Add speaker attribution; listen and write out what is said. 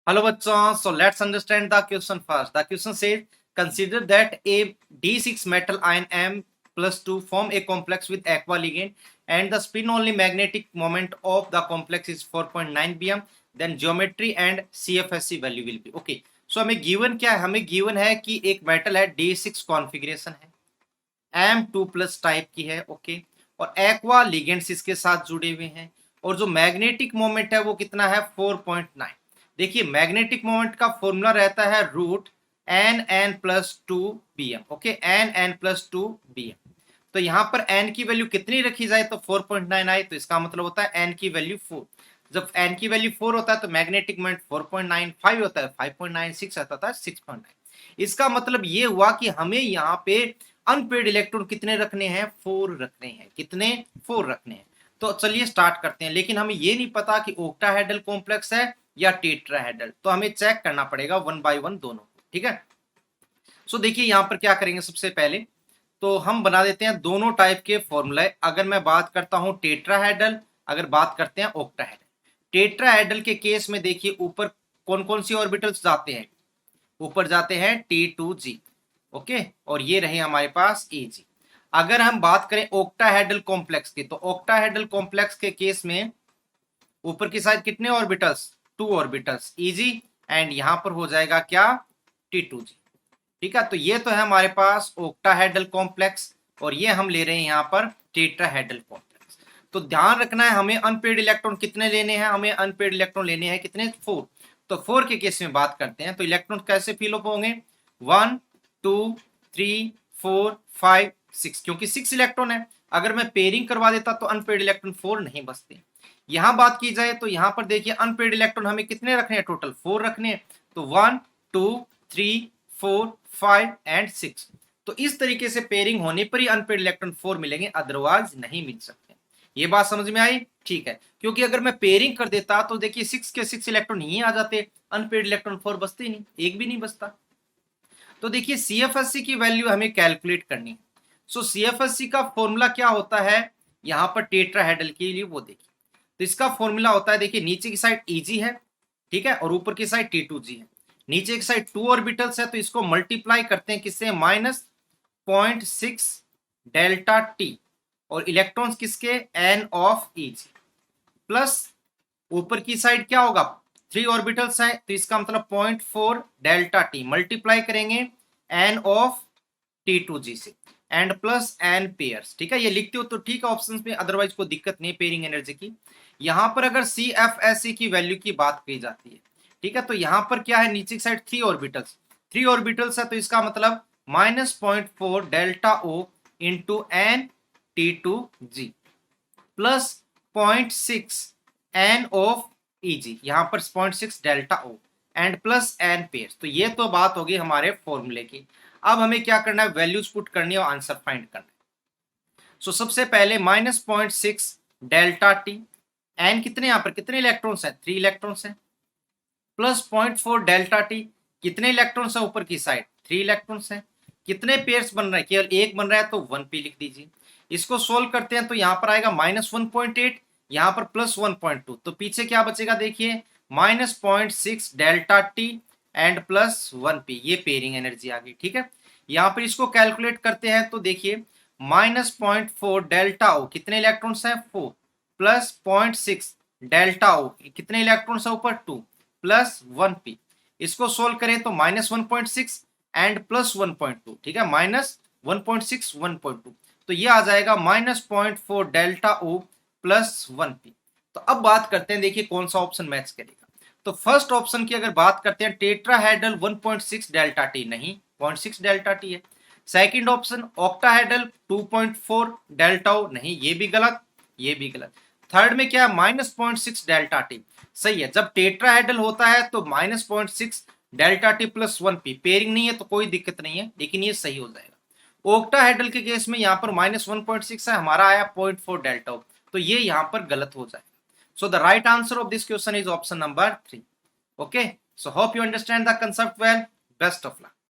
Speaker 1: Hello bachon, so let's understand the question first. The question says, consider that a D6 metal ion M plus 2 form a complex with aqua ligand and the spin only magnetic moment of the complex is 4.9 bm, then geometry and CFSC value will be. Okay, so हमें given क्या है? हमें given है कि एक metal है D6 configuration है, M2 plus type की है, ओके, और एक्वा लिगेंड्स इसके साथ जुड़े हुए हैं और जो मैग्नेटिक मोमेंट है वो कितना है 4.9। देखिए मैग्नेटिक मोमेंट का फॉर्मूला रहता है root n n plus two b m, okay, n n plus two b m. तो यहाँ पर एन की वैल्यू कितनी रखी जाए तो 4.9 आए, तो इसका मतलब होता है एन की वैल्यू 4। जब एन की वैल्यू 4 होता है तो मैग्नेटिक मोमेंट 4.95 होता है, 5.96 आता था 6.9। इसका मतलब ये हुआ कि हमें यहाँ पे अनपेड इलेक्ट्रॉन कितने रखने हैं, 4 रखने हैं। कितने? 4 रखने हैं। तो चलिए स्टार्ट करते हैं, लेकिन हमें ये नहीं पता कि ओक्टाहेड्रल कॉम्प्लेक्स है या टेट्राहेड्रल, तो हमें चेक करना पड़ेगा वन बाय वन दोनों, ठीक है। सो देखिए यहाँ पर क्या करेंगे, सबसे पहले तो हम बना देते हैं दोनों टाइप के फॉर्मूले। अगर मैं बात करता हूं टेट्राहेड्रल, अगर बात करते हैं ऑक्टाहेड्रल। टेट्राहेड्रल के केस में देखिए ऊपर कौन कौन सी ऑर्बिटल्स जाते हैं, ऊपर जाते हैं T2G, ओके, और ये रहे हमारे पास Ag। अगर हम बात करें ऑक्टाहेड्रल कॉम्प्लेक्स की, तो ऑक्टाहेड्रल कॉम्प्लेक्स के केस में ऊपर की साइड कितने ऑर्बिटल्स, 2 ऑर्बिटल्स Eg, एंड यहां पर हो जाएगा क्या, T2G, ठीक है। तो ये तो है हमारे पास ऑक्टाहेड्रल कॉम्प्लेक्स और ये हम ले रहे हैं यहाँ पर टेट्राहेड्रल कॉम्प्लेक्स। तो ध्यान रखना है हमें अनपेड इलेक्ट्रॉन कितने लेने हैं, हमें अनपेड इलेक्ट्रॉन लेने हैं कितने, 4। तो 4 के केस में बात करते हैं तो इलेक्ट्रॉन कैसे फिल अप होंगे, 1 2 3 4 5 6, क्योंकि 6 इलेक्ट्रॉन है। अगर मैं पेयरिंग करवा देता तो अनपेड इलेक्ट्रॉन 4 नहीं बचते। यहां बात की जाए तो यहां पर देखिए अनपेड इलेक्ट्रॉन हमें कितने रखने हैं, टोटल 4 रखने हैं। तो 1 2 3 4 5 एंड 6। तो इस तरीके से पेयरिंग होने पर ही अनपेड इलेक्ट्रॉन 4 मिलेंगे, अदरवाइज नहीं मिल सकते। ये बात समझ में आई, ठीक है। क्योंकि अगर मैं पेयरिंग कर देता तो देखिए 6 के 6 इलेक्ट्रॉन यही आ जाते, अनपेड इलेक्ट्रॉन 4 बचते ही नहीं, एक भी नहीं बचता। तो देखिए सीएफएससी की वैल्यू हमें कैलकुलेट करनी है। सो सीएफएससी का फॉर्मूला क्या होता है यहाँ पर टेट्राहेड्रल के लिए, वो देखिए। तो इसका फॉर्मूला होता है, देखिए नीचे की साइड Eg है, ठीक है, और ऊपर की साइड T2G है। नीचे की साइड 2 ऑर्बिटल्स है तो इसको मल्टीप्लाई करते हैं किससे, -0.6 डेल्टा टी, और इलेक्ट्रॉन्स किसके, एन ऑफ Eg, प्लस ऊपर की साइड क्या होगा, 3 ऑर्बिटल्स हैं तो इसका मतलब 0.4 डेल्टा टी मल्टीप्लाई करेंगे एन ऑफ T2G से, एंड प्लस एन पेयर्स, ठीक है। ये लिखते हो तो ठीक है ऑप्शंस में, अदरवाइज कोई दिक्कत नहीं पेयरिंग एनर्जी की। यहां पर अगर CFSE की वैल्यू की बात की जाती है, ठीक है, तो यहां पर क्या है, नीचे की साइड 3 ऑर्बिटल्स है तो इसका मतलब -0.4 delta o into n T2G plus 0.6 n of Eg, यहां पर 0.6 delta o and plus n pairs. तो ये तो बात होगी हमारे फॉर्मूले की। अब हमें क्या करना है, वैल्यूज पुट करनी है और आंसर फाइंड करना है। सो सबसे पहले -0.6 डेल्टा टी, एन कितने, यहां पर कितने इलेक्ट्रॉन्स हैं, 3 इलेक्ट्रॉन्स हैं, प्लस 0.4 डेल्टा टी, कितने इलेक्ट्रॉन्स है ऊपर की साइड, 3 इलेक्ट्रॉन्स हैं, कितने पेयर्स बन रहे हैं, केवल एक बन रहा है तो 1 पे लिख दीजिए। इसको सोल्व करते हैं तो यहां पर आएगा -1.8, यहां पर +1.2, तो पीछे क्या बचेगा देखिए, -0.6 डेल्टा टी एंड प्लस 1 पे, ये पेयरिंग एनर्जी आ गई, ठीक है। यहां पर इसको कैलकुलेट करते हैं तो देखिए -0.4 डेल्टा ओ, कितने इलेक्ट्रॉन्स हैं, 4, प्लस 0.6 डेल्टा ओ, कितने इलेक्ट्रॉन्स है ऊपर, 2, प्लस 1 पी। इसको सोल्व करें तो -1.6 एंड प्लस 1.2, ठीक है, -1.6 1.2, तो ये आ जाएगा -0.4 डेल्टा ओ प्लस 1 पी। तो अब बात करते हैं, देखिए कौन सा ऑप्शन मैच करेगा। तो फर्स्ट ऑप्शन की अगर बात करते हैं, टेट्राहेड्रल 1.6 डेल्टा टी नहीं, 0.6 डेल्टा टी है। सेकंड ऑप्शन ऑक्टाहेड्रल 2.4 डेल्टा ओ नहीं, ये भी गलत, ये भी गलत। थर्ड में क्या है, -0.6 डेल्टा टी सही है। जब टेट्राहेड्रल होता है तो -0.6 delta T plus 1 P, pairing नहीं है तो कोई दिक्कत नहीं है, लेकिन ये सही हो जाएगा। ओक्टाहेड्रल के केस में यहाँ पर -1.6 है, हमारा आया 0.4 डेल्टा, तो ये यहाँ पर गलत हो जाएगा। So the right answer of this question is option number 3। Okay, so hope you understand the concept well, best of luck.